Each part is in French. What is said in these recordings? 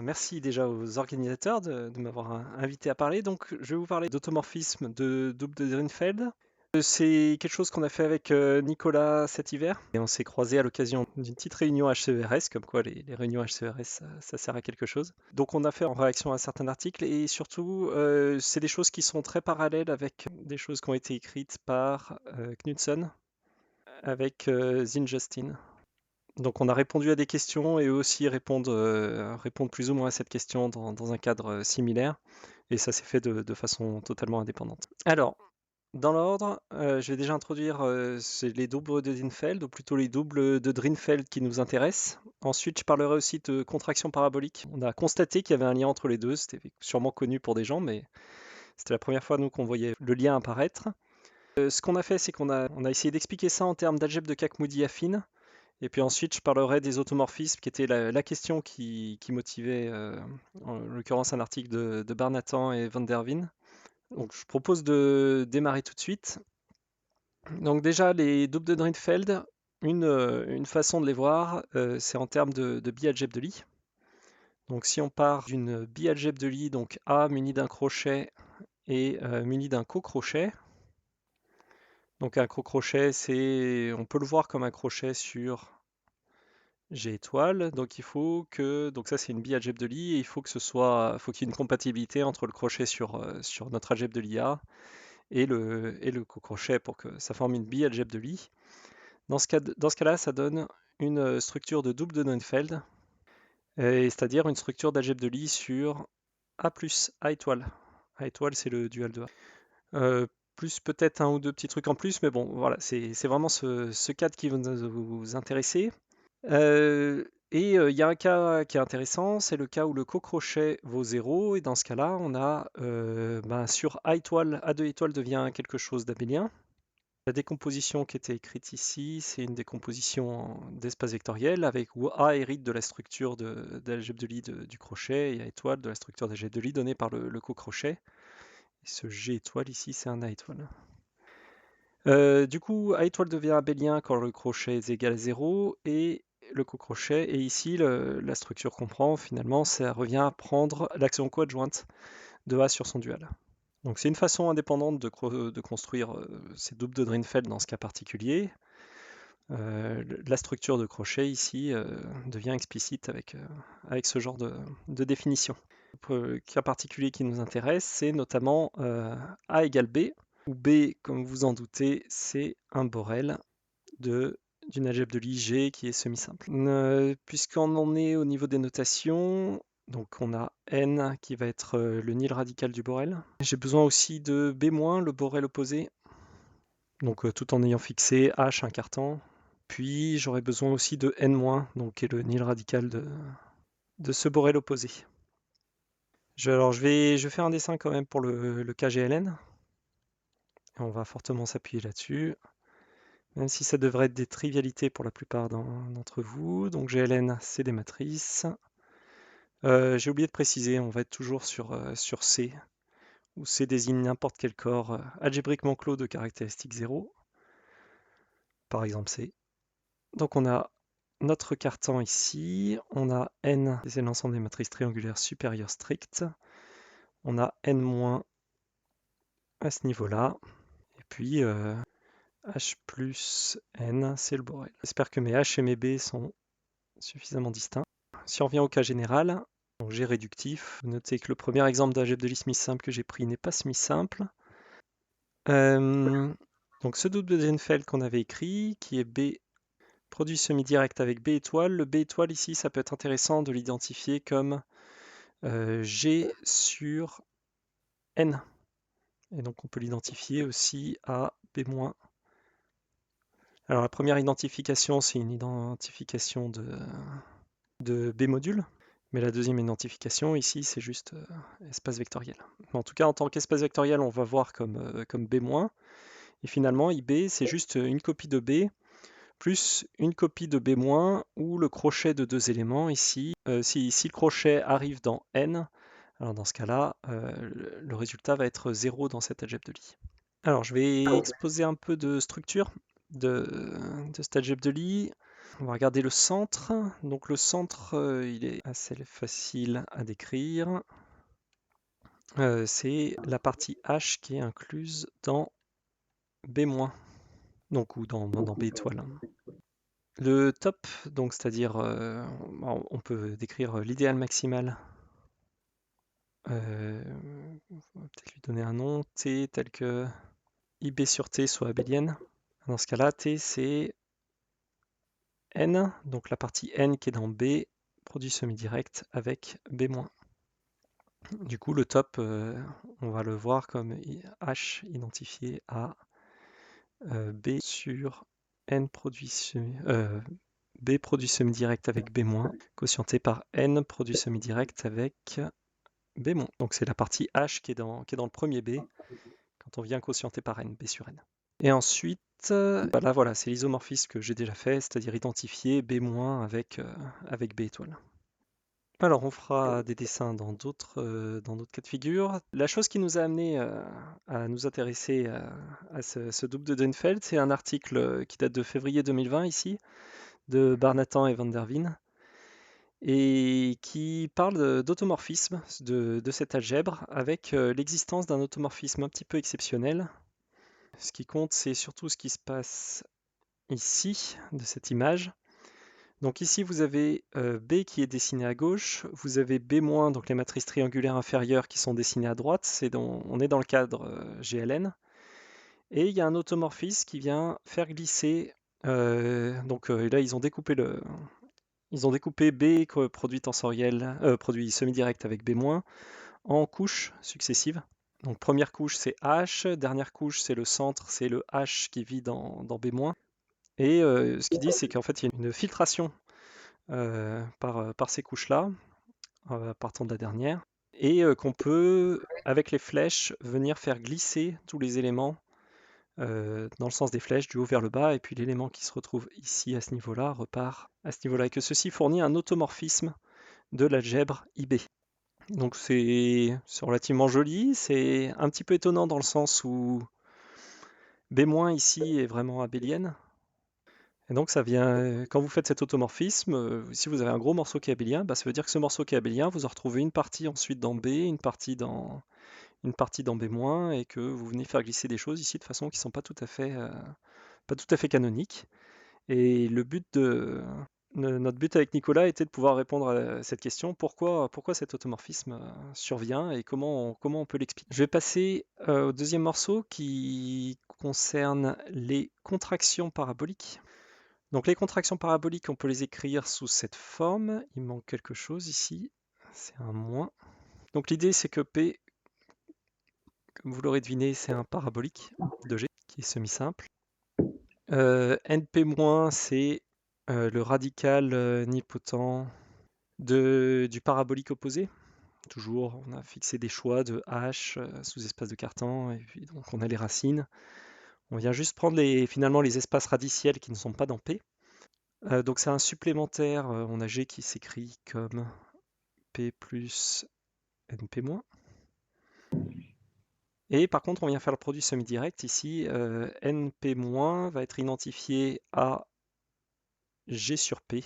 Merci déjà aux organisateurs de m'avoir invité à parler. Donc, je vais vous parler d'automorphisme de double de Drinfeld. C'est quelque chose qu'on a fait avec Nicolas cet hiver. Et on s'est croisé à l'occasion d'une petite réunion HCERS, comme quoi les réunions HCERS, ça sert à quelque chose. Donc, on a fait en réaction à certains articles et surtout, c'est des choses qui sont très parallèles avec des choses qui ont été écrites par Knudsen avec Zin-Justin. Donc on a répondu à des questions et eux aussi répondent plus ou moins à cette question dans un cadre similaire. Et ça s'est fait de façon totalement indépendante. Alors, dans l'ordre, je vais déjà introduire c'est les doubles de Drinfeld, ou plutôt les doubles de Drinfeld qui nous intéressent. Ensuite, je parlerai aussi de contraction parabolique. On a constaté qu'il y avait un lien entre les deux. C'était sûrement connu pour des gens, mais c'était la première fois nous qu'on voyait le lien apparaître. Ce qu'on a fait, c'est qu'on a essayé d'expliquer ça en termes d'algèbre de Kac-Moody affine. Et puis ensuite, je parlerai des automorphismes, qui était la question qui motivait, en l'occurrence, un article de Barnatan et Van der Veen. Donc, je propose de démarrer tout de suite. Donc déjà, les doubles de Drinfeld, une façon de les voir, c'est en termes de bialgèbre de Lie. Donc si on part d'une bialgèbre de Lie, donc A muni d'un crochet et muni d'un co-crochet. Donc un co-crochet, on peut le voir comme un crochet sur G étoile, donc donc ça c'est une bialgèbre de Lie, et faut qu'il y ait une compatibilité entre le crochet sur notre algèbre de Lie et le co-crochet pour que ça forme une bialgèbre de Lie. Dans ce cas-là, ça donne une structure de double de Neufeld, c'est-à-dire une structure d'algèbre de Lie sur A plus A étoile. A étoile, c'est le dual de A. Plus peut-être un ou deux petits trucs en plus, mais bon, voilà, c'est vraiment ce cadre qui va vous intéresser. Il y a un cas qui est intéressant, c'est le cas où le co-crochet vaut 0, et dans ce cas-là, on a sur A étoile, A2 étoile devient quelque chose d'abélien. La décomposition qui était écrite ici, c'est une décomposition d'espace vectoriel avec où A hérite de la structure d'algèbre de Lie du crochet et A étoile de la structure d'algèbre de Lie donnée par le co-crochet. Et ce G étoile ici, c'est un A étoile. Du coup, A étoile devient abélien quand le crochet est égal à 0 et le co-crochet. Et ici, la structure qu'on prend, finalement, ça revient à prendre l'action coadjointe de A sur son dual. Donc c'est une façon indépendante de construire ces doubles de Drinfeld dans ce cas particulier. La structure de crochet ici devient explicite avec ce genre de définition. Le cas particulier qui nous intéresse, c'est notamment A égale B, où B, comme vous en doutez, c'est un Borel d'une algèbre de Lie G qui est semi-simple. Puisqu'on en est au niveau des notations, donc on a N qui va être le nil radical du Borel. J'ai besoin aussi de B-, le Borel opposé, donc tout en ayant fixé H incartant. Puis j'aurai besoin aussi de N-, donc qui est le nil radical de ce Borel opposé. Je vais faire un dessin quand même pour le KGLN. On va fortement s'appuyer là-dessus, même si ça devrait être des trivialités pour la plupart d'entre vous. Donc GLN, c'est des matrices. J'ai oublié de préciser, on va être toujours sur C, où C désigne n'importe quel corps algébriquement clos de caractéristique 0, par exemple C. Donc on a notre cartan ici, on a N, c'est l'ensemble des matrices triangulaires supérieures strictes, on a N- à ce niveau-là, et puis H plus N, c'est le Borel. J'espère que mes H et mes B sont suffisamment distincts. Si on revient au cas général, donc G réductif, notez que le premier exemple d'algèbre de Lie semi-simple que j'ai pris n'est pas semi-simple. Donc ce double de Drinfeld qu'on avait écrit, qui est B produit semi-direct avec B étoile, le B étoile ici, ça peut être intéressant de l'identifier comme G sur N. Et donc on peut l'identifier aussi à B-. Alors la première identification, c'est une identification de B module, mais la deuxième identification ici, c'est juste espace vectoriel. En tout cas, en tant qu'espace vectoriel, on va voir comme B-, et finalement, IB, c'est juste une copie de B plus une copie de B- ou le crochet de deux éléments ici. Si le crochet arrive dans N, alors dans ce cas-là, le résultat va être 0 dans cette algèbre de Lie. Alors je vais exposer un peu de structure de cette algèbre de Lie. On va regarder le centre. Donc le centre, il est assez facile à décrire. C'est la partie H qui est incluse dans B-, donc ou dans B étoile. Le top, donc c'est-à-dire, on peut décrire l'idéal maximal. On va peut-être lui donner un nom, T tel que IB sur T soit abélienne. Dans ce cas-là, T c'est N, donc la partie N qui est dans B, produit semi-direct avec B-. Du coup, le top, on va le voir comme H identifié à B sur N B produit semi-direct avec B-, quotienté par N produit semi-direct avec B-. Donc c'est la partie H qui est dans le premier B, quand on vient quotienter par N, B sur N. Et ensuite, là voilà, c'est l'isomorphisme que j'ai déjà fait, c'est-à-dire identifier B- avec B étoile. Alors on fera des dessins dans d'autres cas de figure. La chose qui nous a amené à nous intéresser à ce double de Dönfeld, c'est un article qui date de février 2020 ici, de Barnatan et Van der Veen, et qui parle d'automorphisme de cette algèbre avec l'existence d'un automorphisme un petit peu exceptionnel. Ce qui compte, c'est surtout ce qui se passe ici, de cette image. Donc ici, vous avez B qui est dessiné à gauche, vous avez B-, donc les matrices triangulaires inférieures qui sont dessinées à droite, on est dans le cadre GLN. Et il y a un automorphisme qui vient faire glisser, là ils ont découpé B produit tensoriel, produit semi-direct avec B-, en couches successives. Donc première couche c'est H, dernière couche c'est le centre, c'est le H qui vit dans B-. Et ce qu'il dit c'est qu'en fait il y a une filtration par ces couches-là, partant de la dernière, et qu'on peut, avec les flèches, venir faire glisser tous les éléments dans le sens des flèches, du haut vers le bas, et puis l'élément qui se retrouve ici à ce niveau-là repart à ce niveau-là, et que ceci fournit un automorphisme de l'algèbre IB. Donc c'est relativement joli, c'est un petit peu étonnant dans le sens où B- ici est vraiment abélienne. Et donc ça vient, quand vous faites cet automorphisme, si vous avez un gros morceau qui est abélien, ça veut dire que ce morceau qui est abélien, vous en retrouvez une partie ensuite dans B, une partie dans B-, et que vous venez faire glisser des choses ici de façon qui ne sont pas tout à fait canoniques. Et notre but avec Nicolas était de pouvoir répondre à cette question, pourquoi cet automorphisme survient et comment on peut l'expliquer. Je vais passer au deuxième morceau qui concerne les contractions paraboliques. Donc les contractions paraboliques, on peut les écrire sous cette forme. Il manque quelque chose ici, c'est un moins. Donc l'idée c'est que P, comme vous l'aurez deviné, c'est un parabolique de G qui est semi-simple. NP-, c'est le radical nilpotent du parabolique opposé. Toujours, on a fixé des choix de H sous espace de Cartan, et puis donc on a les racines. On vient juste prendre finalement les espaces radiciels qui ne sont pas dans P. Donc c'est un supplémentaire, on a G qui s'écrit comme P plus NP-. Et par contre, on vient faire le produit semi-direct. Ici, NP- va être identifié à G sur P,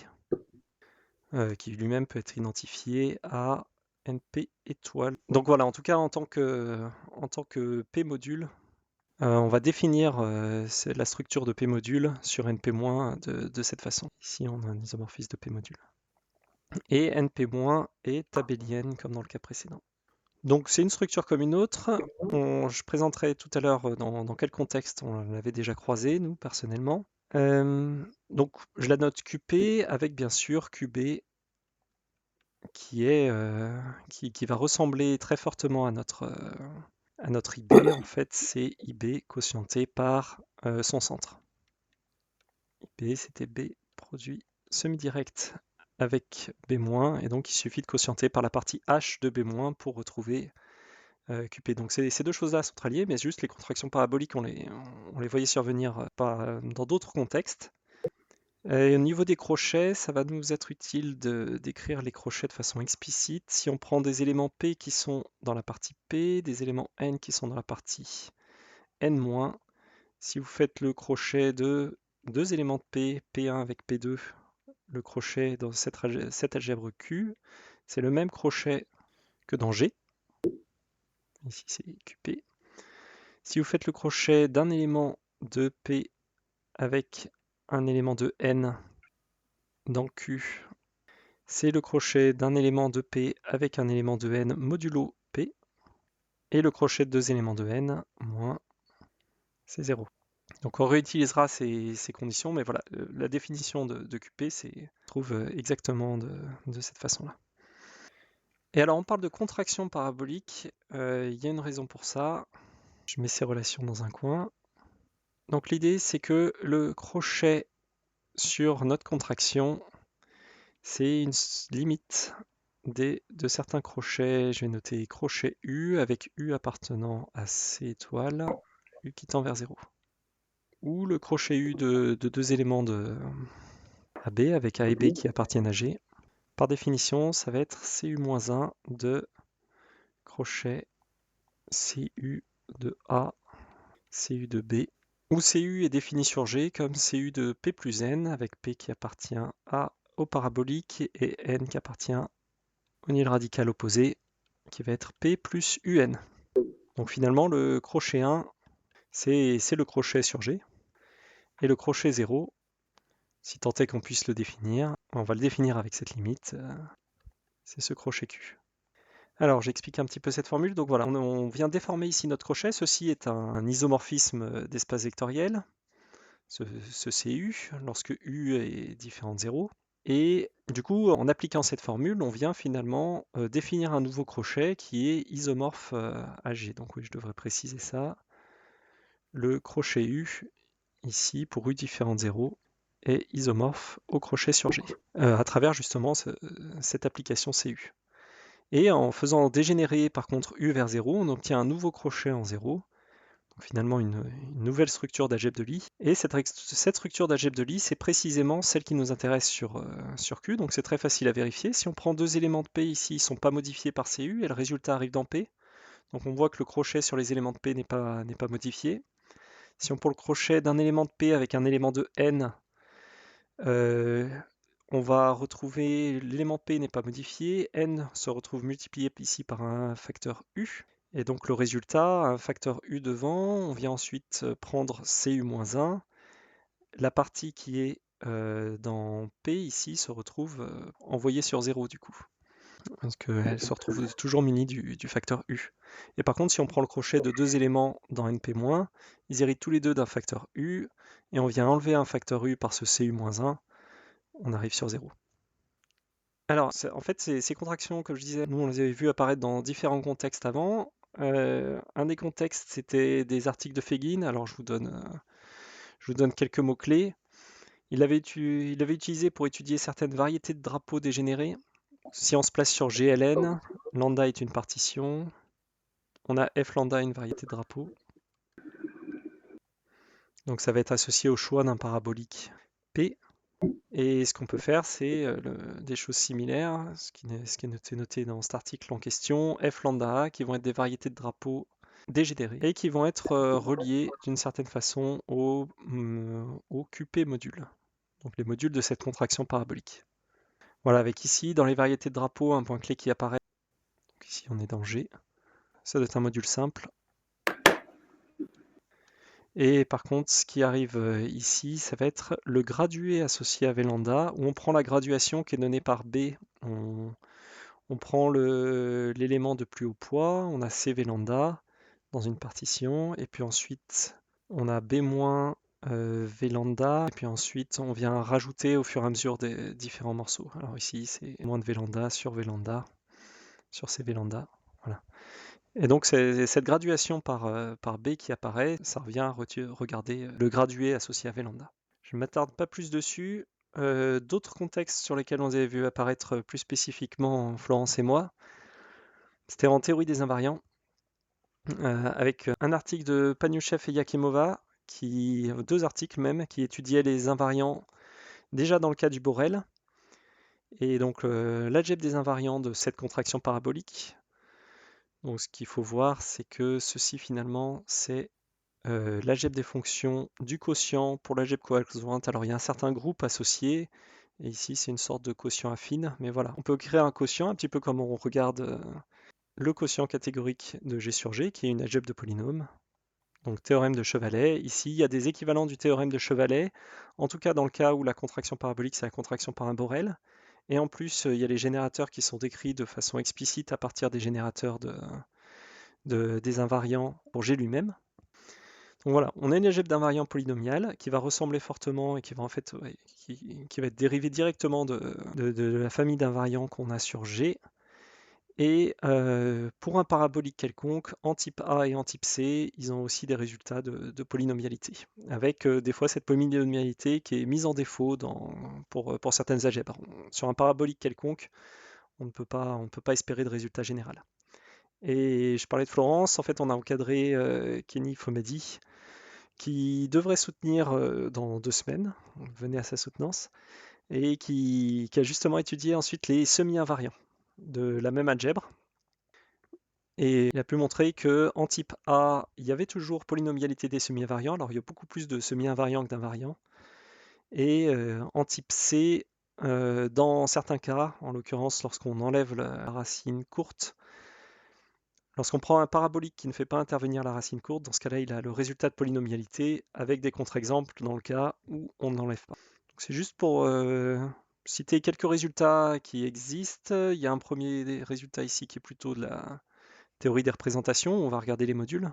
qui lui-même peut être identifié à NP étoile. Donc voilà, en tout cas, en tant que P module, on va définir la structure de P module sur NP- de cette façon. Ici, on a un isomorphisme de P module. Et NP- est abélienne comme dans le cas précédent. Donc c'est une structure comme une autre. Je présenterai tout à l'heure dans quel contexte on l'avait déjà croisé, nous, personnellement. Donc je la note QP avec bien sûr QB qui va ressembler très fortement à notre IB. En fait, c'est IB quotienté par son centre. IB, c'était B produit semi-direct avec B-, et donc il suffit de quotienter par la partie H de B- pour retrouver QP. Donc ces deux choses-là sont très liées, mais juste les contractions paraboliques, on les voyait survenir dans d'autres contextes. Et au niveau des crochets, ça va nous être utile d'écrire les crochets de façon explicite. Si on prend des éléments P qui sont dans la partie P, des éléments N qui sont dans la partie N-, si vous faites le crochet de deux éléments de P, P1 avec P2, le crochet dans cette algèbre Q, c'est le même crochet que dans G. Ici, c'est QP. Si vous faites le crochet d'un élément de P avec un élément de N dans Q, c'est le crochet d'un élément de P avec un élément de N modulo P, et le crochet de deux éléments de N moins, c'est 0. Donc on réutilisera ces conditions, mais voilà, la définition de QP se trouve exactement de cette façon-là. Et alors on parle de contraction parabolique, il y a une raison pour ça. Je mets ces relations dans un coin. Donc l'idée c'est que le crochet sur notre contraction, c'est une limite de certains crochets. Je vais noter crochet U avec U appartenant à C étoile, U qui tend vers 0. Ou le crochet U de deux éléments de AB avec A et B qui appartiennent à G. Par définition, ça va être CU-1 de crochet CU de A, CU de B, où CU est défini sur G comme CU de P plus N, avec P qui appartient au parabolique et N qui appartient au nil radical opposé, qui va être P plus UN. Donc finalement, le crochet 1, c'est le crochet sur G, et le crochet 0, si tant est qu'on puisse le définir, on va le définir avec cette limite, c'est ce crochet Q. Alors, j'explique un petit peu cette formule. Donc voilà, on vient déformer ici notre crochet. Ceci est un isomorphisme d'espace vectoriel, ce CU, lorsque U est différent de 0. Et du coup, en appliquant cette formule, on vient finalement définir un nouveau crochet qui est isomorphe à G. Donc oui, je devrais préciser ça. Le crochet U, ici, pour U différent de 0, est isomorphe au crochet sur G, à travers justement cette application CU. Et en faisant dégénérer par contre U vers 0, on obtient un nouveau crochet en 0, donc finalement une nouvelle structure d'algèbre de Lie. Et cette structure d'algèbre de Lie, c'est précisément celle qui nous intéresse sur Q, donc c'est très facile à vérifier. Si on prend deux éléments de P ici, ils ne sont pas modifiés par CU, et le résultat arrive dans P. Donc on voit que le crochet sur les éléments de P n'est pas modifié. Si on prend le crochet d'un élément de P avec un élément de N, on va retrouver l'élément P n'est pas modifié, N se retrouve multiplié ici par un facteur U, et donc le résultat, un facteur U devant, on vient ensuite prendre CU-1, la partie qui est dans P ici se retrouve envoyée sur 0 du coup, parce qu'elle se retrouve toujours munie du facteur U. Et par contre, si on prend le crochet de deux éléments dans NP-, ils héritent tous les deux d'un facteur U, et on vient enlever un facteur U par ce CU-1, on arrive sur 0. Alors, en fait, ces contractions, comme je disais, nous, on les avait vues apparaître dans différents contextes avant. Un des contextes, c'était des articles de Fegin. Alors, je vous donne quelques mots-clés. Il avait utilisé pour étudier certaines variétés de drapeaux dégénérés. Si on se place sur GLN, lambda est une partition. On a F lambda, une variété de drapeau. Donc, ça va être associé au choix d'un parabolique P. Et ce qu'on peut faire, c'est des choses similaires, ce qui est noté dans cet article en question, F lambda A, qui vont être des variétés de drapeaux dégénérés et qui vont être reliées d'une certaine façon au QP module, donc les modules de cette contraction parabolique. Voilà, avec ici, dans les variétés de drapeaux, un point clé qui apparaît. Donc ici, on est dans G. Ça doit être un module simple. Et par contre, ce qui arrive ici, ça va être le gradué associé à V lambda, où on prend la graduation qui est donnée par B. On prend l'élément de plus haut poids, on a CV lambda dans une partition, et puis ensuite on a B- V lambda, et puis ensuite on vient rajouter au fur et à mesure des différents morceaux. Alors ici c'est moins de V lambda sur CV lambda, voilà. Et donc cette graduation par B qui apparaît, ça revient à regarder le gradué associé à V lambda. Je ne m'attarde pas plus dessus. D'autres contextes sur lesquels on avait vu apparaître plus spécifiquement Florence et moi, c'était en théorie des invariants, avec un article de Paniouchev et Yakimova, deux articles même, qui étudiaient les invariants déjà dans le cas du Borel, et donc l'algèbre des invariants de cette contraction parabolique. Donc ce qu'il faut voir, c'est que ceci finalement, c'est l'algèbre des fonctions du quotient pour l'algèbre coadjointe. Alors il y a un certain groupe associé, Et ici, c'est une sorte de quotient affine, mais voilà. On peut créer un quotient, un petit peu comme on regarde le quotient catégorique de G sur G, qui est une algèbre de polynômes. Donc théorème de Chevalet. Ici, il y a des équivalents du théorème de Chevalet, en tout cas dans le cas où la contraction parabolique, c'est la contraction par un Borel. Et en plus, il y a les générateurs qui sont décrits de façon explicite à partir des générateurs des invariants pour G lui-même. Donc voilà, on a une algèbre d'invariants polynomiale qui va ressembler fortement et qui va en fait qui va être dérivée directement de la famille d'invariants qu'on a sur G. Et pour un parabolique quelconque, en type A et en type C, ils ont aussi des résultats de polynomialité, avec des fois cette polynomialité qui est mise en défaut pour certaines algèbres. Sur un parabolique quelconque, on ne peut pas espérer de résultat général. Et je parlais de Florence, en fait on a encadré Kenny Fomedi, qui devrait soutenir dans 2 semaines, venez à sa soutenance, et qui a justement étudié ensuite les semi-invariants de la même algèbre. Et il a pu montrer que en type A, il y avait toujours polynomialité des semi-invariants, alors il y a beaucoup plus de semi-invariants que d'invariants. Et en type C, dans certains cas, en l'occurrence lorsqu'on enlève la racine courte, lorsqu'on prend un parabolique qui ne fait pas intervenir la racine courte, dans ce cas-là, il a le résultat de polynomialité avec des contre-exemples dans le cas où on n'enlève pas. Donc c'est juste pour citer quelques résultats qui existent. Il y a un premier résultat ici qui est plutôt de la théorie des représentations, on va regarder les modules.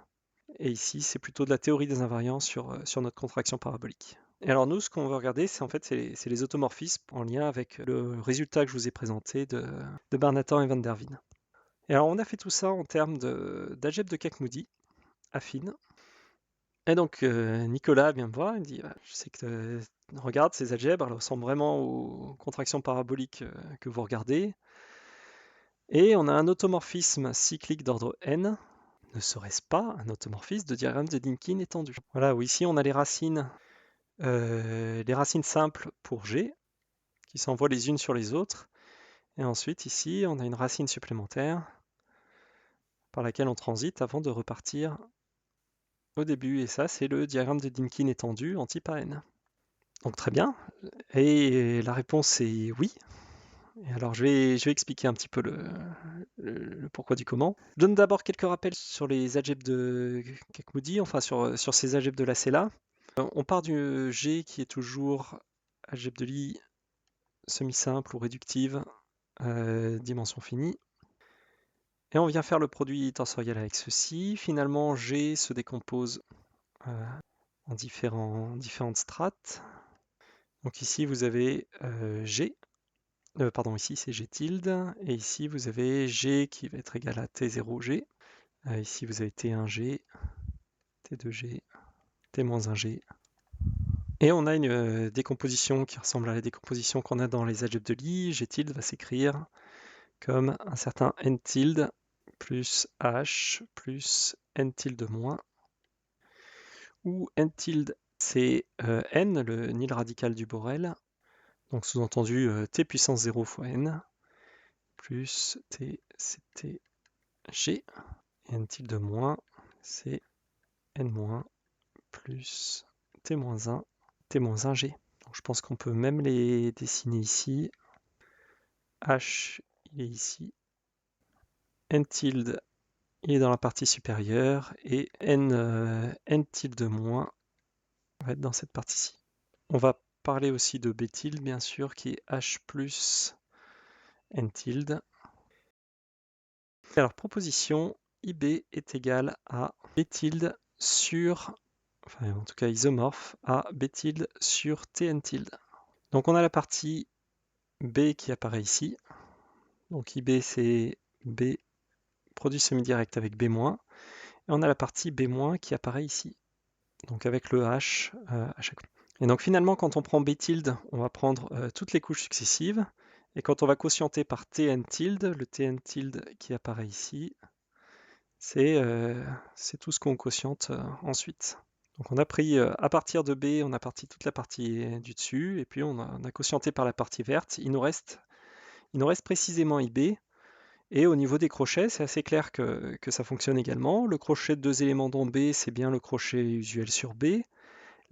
Et ici, c'est plutôt de la théorie des invariants sur notre contraction parabolique. Et alors nous, ce qu'on veut regarder, c'est en fait c'est les automorphismes en lien avec le résultat que je vous ai présenté de Barnatan et Van der Veen. Et alors on a fait tout ça en termes d'algèbre de Kac-Moody, affine. Et donc Nicolas vient me voir, il me dit je sais que regarde ces algèbres, elles ressemblent vraiment aux contractions paraboliques que vous regardez. Et on a un automorphisme cyclique d'ordre n. Ne serait-ce pas un automorphisme de diagramme de Dynkin étendu? Voilà, où ici on a les racines simples pour G, qui s'envoient les unes sur les autres. Et ensuite ici, on a une racine supplémentaire par laquelle on transite avant de repartir au début. Et ça, c'est le diagramme de Dynkin étendu en type AN. Donc très bien. Et la réponse est oui. Et alors je vais expliquer un petit peu le pourquoi du comment. Je donne d'abord quelques rappels sur les algèbres de Kac-Moody, enfin sur ces algèbres de la Cella. On part du G qui est toujours algèbre de Lie semi-simple ou réductive, dimension finie. Et on vient faire le produit tensoriel avec ceci. Finalement, G se décompose en différentes strates. Donc ici, vous avez G. Pardon, ici c'est G tilde. Et ici, vous avez G qui va être égal à T0G. Ici, vous avez T1G, T2G, T-1G. Et on a une décomposition qui ressemble à la décomposition qu'on a dans les algèbres de Lie. G tilde va s'écrire comme un certain n tilde plus h plus n tilde moins, où n tilde c'est n, le nil radical du Borel, donc sous-entendu t puissance 0 fois n, plus t ct g, et n tilde moins c'est n moins plus t moins 1, t moins 1 g. Donc je pense qu'on peut même les dessiner ici. H il est ici, n tilde il est dans la partie supérieure, et n tilde moins va être dans cette partie-ci. On va parler aussi de b tilde, bien sûr, qui est h plus n tilde. Alors, proposition, ib est égal à b tilde sur, enfin en tout cas isomorphe, à b tilde sur tn tilde. Donc on a la partie b qui apparaît ici. Donc ib c'est b produit semi-direct avec b-, et on a la partie b- qui apparaît ici, donc avec le h à chaque fois. Et donc finalement, quand on prend b tilde, on va prendre toutes les couches successives, et quand on va quotienter par tn tilde, le tn tilde qui apparaît ici, c'est tout ce qu'on quotiente ensuite. Donc on a pris, à partir de b, on a parti toute la partie du dessus, et puis on a quotienté par la partie verte. Il nous reste précisément ib, et au niveau des crochets, c'est assez clair que ça fonctionne également. Le crochet de 2 éléments dont B, c'est bien le crochet usuel sur B.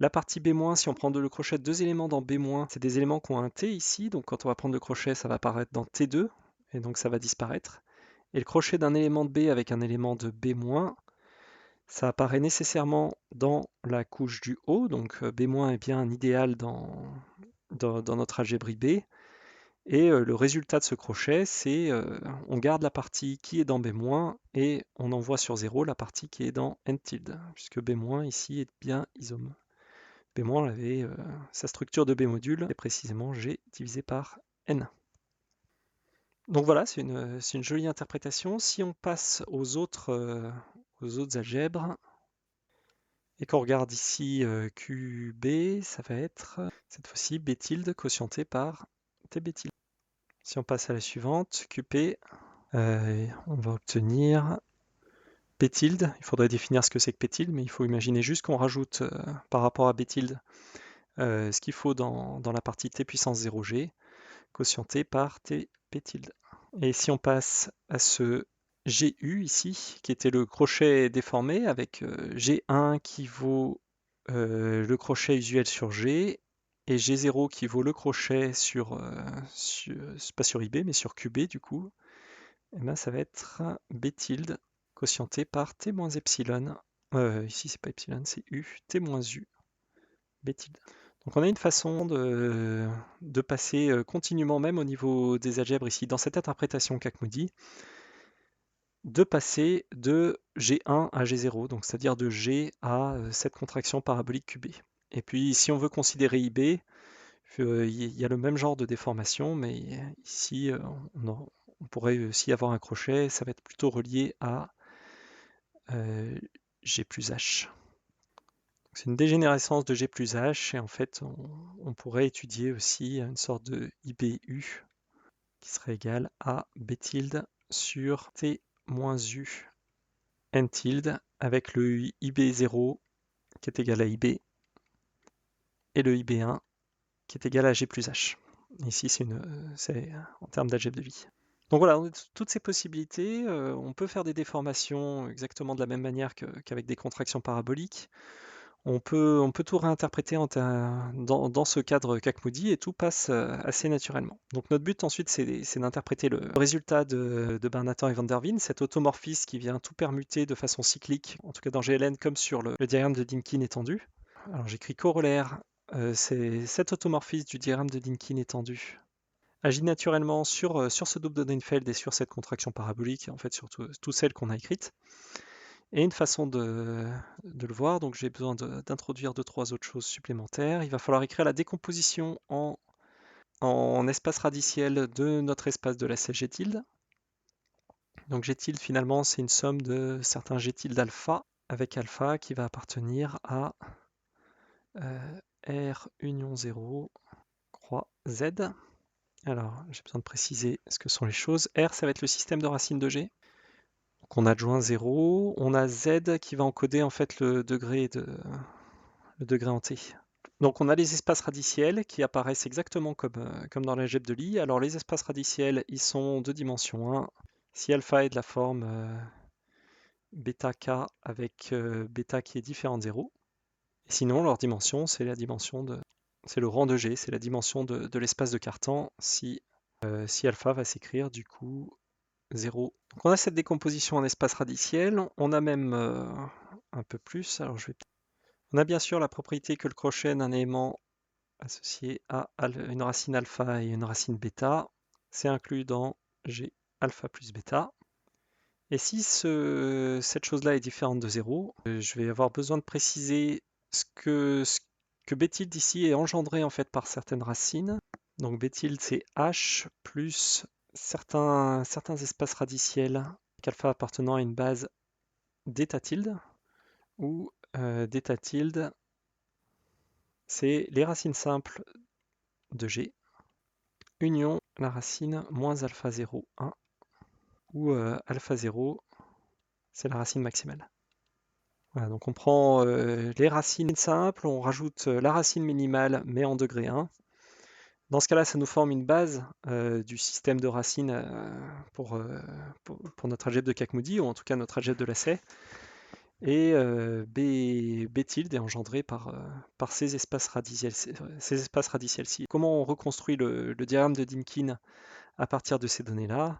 La partie B-, si on prend le crochet de 2 éléments dans B-, c'est des éléments qui ont un T ici, donc quand on va prendre le crochet, ça va apparaître dans T2, et donc ça va disparaître. Et le crochet d'un élément de B avec un élément de B-, ça apparaît nécessairement dans la couche du haut, donc B- est bien un idéal dans notre algèbre IB. Et le résultat de ce crochet, c'est on garde la partie qui est dans B- et on envoie sur 0 la partie qui est dans N tilde, puisque B- ici est bien isome. B- avait sa structure de B module, et précisément G divisé par N. Donc voilà, c'est une jolie interprétation. Si on passe aux autres algèbres, et qu'on regarde ici QB, ça va être cette fois-ci B tilde quotienté par TB tilde. Si on passe à la suivante, QP, on va obtenir P tilde. Il faudrait définir ce que c'est que P tilde, mais il faut imaginer juste qu'on rajoute par rapport à B tilde ce qu'il faut dans la partie T puissance 0G, quotienté par TP tilde. Et si on passe à ce GU ici, qui était le crochet déformé, avec G1 qui vaut le crochet usuel sur G, et G0 qui vaut le crochet pas sur IB, mais sur QB du coup, et ben ça va être B tilde quotienté par T moins epsilon. Ici c'est pas epsilon, c'est U, T moins U, B tilde. Donc on a une façon de passer continuellement, même au niveau des algèbres ici, dans cette interprétation Kakmoudi, de passer de G1 à G0, donc c'est-à-dire de G à cette contraction parabolique QB. Et puis si on veut considérer IB, il y a le même genre de déformation, mais ici on pourrait aussi avoir un crochet, ça va être plutôt relié à G plus H. C'est une dégénérescence de G plus H, et en fait on pourrait étudier aussi une sorte de IBU qui serait égal à B tilde sur T moins U N tilde avec le IB0 qui est égal à IB et le IB1 qui est égal à G plus H. Ici, c'est en termes d'algèbre de vie. Donc voilà, on a toutes ces possibilités. On peut faire des déformations exactement de la même manière qu'avec des contractions paraboliques. On peut tout réinterpréter dans ce cadre Kakmoudi et tout passe assez naturellement. Donc notre but ensuite, c'est d'interpréter le résultat de Bernator et van der Veen, cet automorphisme qui vient tout permuter de façon cyclique, en tout cas dans GLN comme sur le diagramme de Dynkin étendu. Alors j'écris corollaire, c'est cet automorphisme du diagramme de Dynkin étendu agit naturellement sur ce double de Drinfeld et sur cette contraction parabolique, en fait sur toutes celles qu'on a écrites. Et une façon de le voir, donc j'ai besoin d'introduire 2-3 autres choses supplémentaires. Il va falloir écrire la décomposition en espace radiciel de notre espace de la G tilde. Donc G tilde finalement c'est une somme de certains G tilde alpha, avec alpha qui va appartenir à R union 0 croix Z. Alors j'ai besoin de préciser ce que sont les choses. R ça va être le système de racine de G. Donc on adjoint 0, on a Z qui va encoder en fait le degré en T. Donc on a les espaces radiciels qui apparaissent exactement comme dans l'algèbre de Lie. Alors les espaces radiciels, ils sont de dimension 1. Si alpha est de la forme bêta k avec bêta qui est différent de 0. Et sinon, leur dimension, c'est le rang de G, c'est la dimension de l'espace de Cartan si alpha va s'écrire du coup 0. Donc on a cette décomposition en espace radiciel. On a même un peu plus. Alors on a bien sûr la propriété que le crochet d'un élément associé à une racine alpha et une racine bêta, c'est inclus dans G alpha plus bêta. Et si cette chose-là est différente de 0, je vais avoir besoin de préciser ce que B tilde ici est engendré en fait par certaines racines. Donc B tilde c'est H plus certains espaces radiciels avec alpha appartenant à une base d'état tilde, où d'état tilde c'est les racines simples de G, union la racine moins alpha 0, 1, où alpha 0, c'est la racine maximale. Voilà, donc on prend les racines simples, on rajoute la racine minimale, mais en degré 1. Dans ce cas-là, ça nous forme une base du système de racines pour notre algèbre de Kakmoudi, ou en tout cas notre algèbre de Lacey. Et B tilde est engendré par ces espaces radiciels-ci. Comment on reconstruit le diagramme de Dynkin à partir de ces données-là?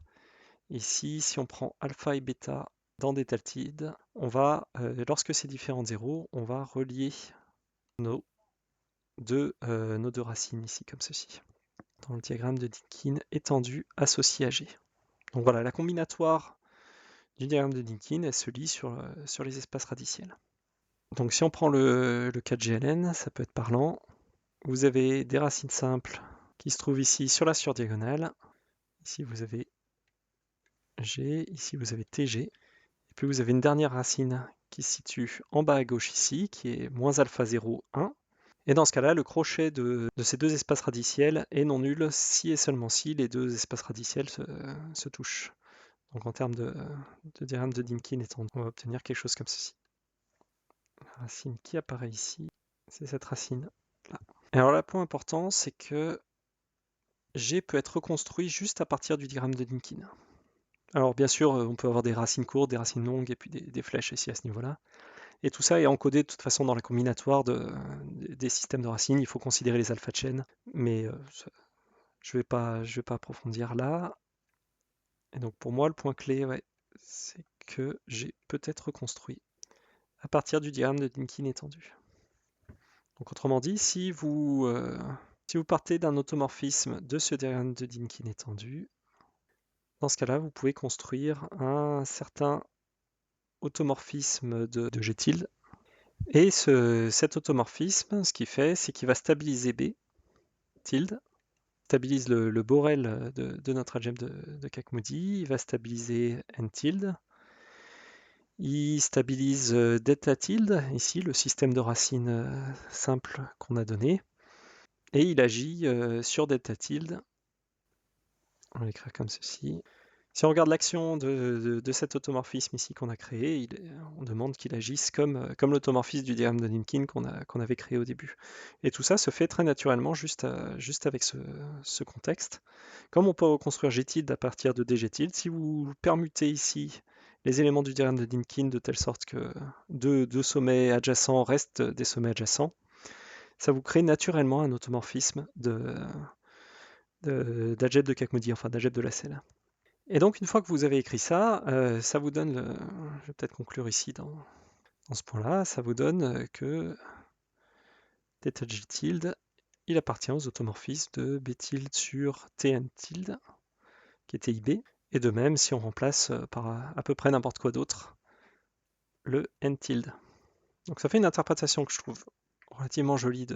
Ici, si on prend alpha et bêta dans delta tilde, on va, lorsque c'est différent de 0, on va relier nos deux racines ici, comme ceci, dans le diagramme de Dynkin étendu associé à G. Donc voilà, la combinatoire du diagramme de Dynkin, elle se lie sur les espaces radiciels. Donc si on prend le cas de GLN, ça peut être parlant. Vous avez des racines simples qui se trouvent ici sur la surdiagonale. Ici vous avez G, ici vous avez TG. Et puis vous avez une dernière racine qui se situe en bas à gauche ici, qui est moins alpha 0, 1. Et dans ce cas-là, le crochet de ces deux espaces radiciels est non nul si et seulement si les deux espaces radiciels se touchent. Donc en termes de diagramme de Dynkin étendu, on va obtenir quelque chose comme ceci. La racine qui apparaît ici, c'est cette racine-là. Et alors là, le point important, c'est que G peut être reconstruit juste à partir du diagramme de Dynkin. Alors bien sûr, on peut avoir des racines courtes, des racines longues, et puis des flèches ici à ce niveau-là. Et tout ça est encodé de toute façon dans la combinatoire des systèmes de racines. Il faut considérer les alpha de chaîne, mais je vais pas approfondir là. Et donc pour moi, le point clé, ouais, c'est que G peut être reconstruit à partir du diagramme de Dynkin étendu. Donc autrement dit, si vous partez d'un automorphisme de ce diagramme de Dynkin étendu, dans ce cas-là, vous pouvez construire un certain automorphisme de G tilde. Et cet automorphisme, ce qu'il fait, c'est qu'il va stabiliser B tilde, stabilise le Borel de notre algèbre de Kac-Moody, il va stabiliser N tilde, il stabilise delta tilde, ici le système de racines simple qu'on a donné, et il agit sur delta tilde. On va l'écrire comme ceci. Si on regarde l'action de cet automorphisme ici qu'on a créé, on demande qu'il agisse comme l'automorphisme du diagramme de Dynkin qu'on avait créé au début. Et tout ça se fait très naturellement juste avec ce contexte. Comme on peut reconstruire G tilde à partir de DG tilde, si vous permutez ici les éléments du diagramme de Dynkin de telle sorte que deux sommets adjacents restent des sommets adjacents, ça vous crée naturellement un automorphisme d'algèbre de Kac-Moody, enfin d'algèbre de Lassell. Et donc, une fois que vous avez écrit ça, ça vous donne, je vais peut-être conclure ici dans ce point-là, ça vous donne que θ G tilde, il appartient aux automorphismes de B tilde sur Tn tilde, qui était IB, et de même si on remplace par à peu près n'importe quoi d'autre, le N tilde. Donc ça fait une interprétation que je trouve relativement jolie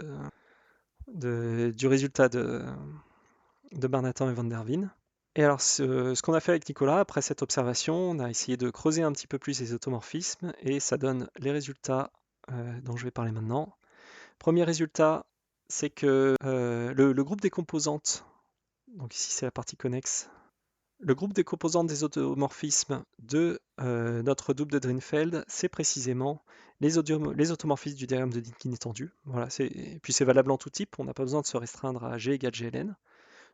du résultat de Barnatan et van der Veen. Et alors, ce qu'on a fait avec Nicolas, après cette observation, on a essayé de creuser un petit peu plus les automorphismes, et ça donne les résultats dont je vais parler maintenant. Premier résultat, c'est que le groupe des composantes, donc ici c'est la partie connexe, le groupe des composantes des automorphismes de notre double de Drinfeld, c'est précisément les automorphismes du diagramme de Dynkin étendu. Voilà, et puis c'est valable en tout type, on n'a pas besoin de se restreindre à G égale GLN.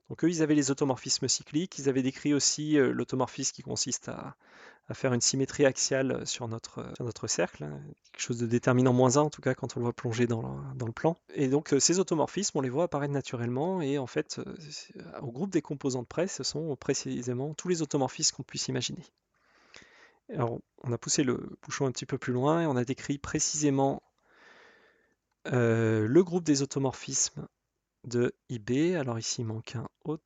Donc eux, ils avaient les automorphismes cycliques, ils avaient décrit aussi l'automorphisme qui consiste à faire une symétrie axiale sur notre cercle, hein, quelque chose de déterminant -1 en tout cas quand on le voit plonger dans le plan. Et donc ces automorphismes, on les voit apparaître naturellement, et en fait, au groupe des composantes près, ce sont précisément tous les automorphismes qu'on puisse imaginer. Alors, on a poussé le bouchon un petit peu plus loin et on a décrit précisément le groupe des automorphismes de IB. Alors ici, il manque un hôte.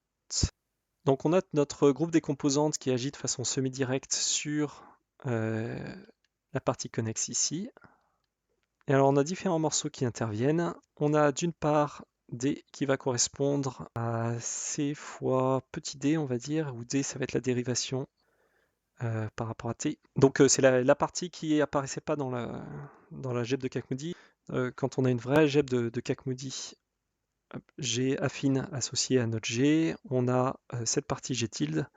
Donc on a notre groupe des composantes qui agit de façon semi-directe sur la partie connexe ici. Et alors on a différents morceaux qui interviennent. On a d'une part D qui va correspondre à C fois petit d, on va dire, où D ça va être la dérivation par rapport à T. Donc c'est la partie qui apparaissait pas dans l'algèbre de Kac-Moody. Quand on a une vraie algèbre de Kac-Moody, G affine associé à notre G, on a cette partie G tilde,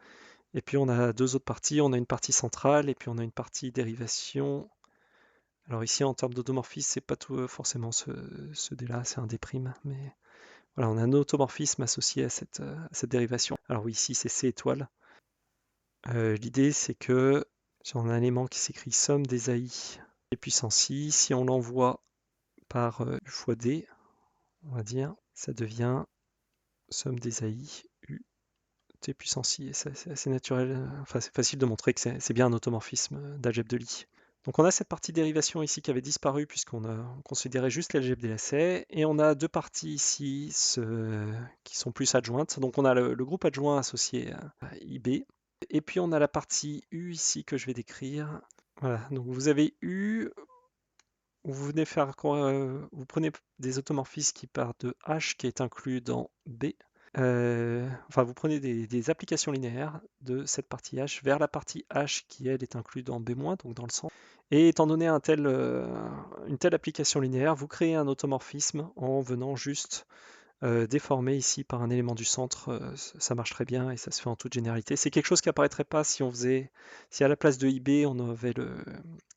et puis on a deux autres parties, on a une partie centrale, et puis on a une partie dérivation. Alors ici en termes d'automorphisme, c'est pas tout forcément ce D-là, c'est un D', mais voilà, on a un automorphisme associé à cette dérivation. Alors oui, ici c'est C étoile. L'idée c'est que si on a un élément qui s'écrit somme des AI T puissance i, si on l'envoie par u fois d, on va dire, ça devient somme des AI u t puissance i. Et c'est assez naturel, enfin c'est facile de montrer que c'est bien un automorphisme d'algèbre de Lie. Donc on a cette partie dérivation ici qui avait disparu puisqu'on considérait juste l'algèbre des lacets, et on a deux parties ici qui sont plus adjointes. Donc on a le groupe adjoint associé à IB, et puis on a la partie U ici que je vais décrire. Voilà, donc vous avez U, vous venez faire vous prenez des automorphismes qui partent de H qui est inclus dans B. Enfin, vous prenez des applications linéaires de cette partie H vers la partie H qui, elle, est inclue dans B-, donc dans le centre. Et étant donné une telle application linéaire, vous créez un automorphisme en venant juste déformer ici par un élément du centre. Ça marche très bien et ça se fait en toute généralité. C'est quelque chose qui apparaîtrait pas si si à la place de IB, on avait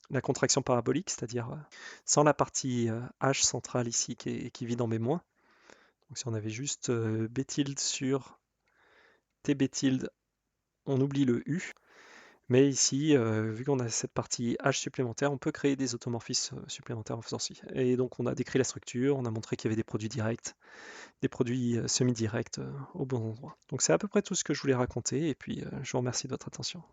la contraction parabolique, c'est-à-dire sans la partie H centrale ici qui vit dans B-. Donc si on avait juste B tilde sur TB tilde, on oublie le U. Mais ici, vu qu'on a cette partie H supplémentaire, on peut créer des automorphismes supplémentaires en faisant ci. Et donc on a décrit la structure, on a montré qu'il y avait des produits directs, des produits semi-directs au bon endroit. Donc c'est à peu près tout ce que je voulais raconter, et puis je vous remercie de votre attention.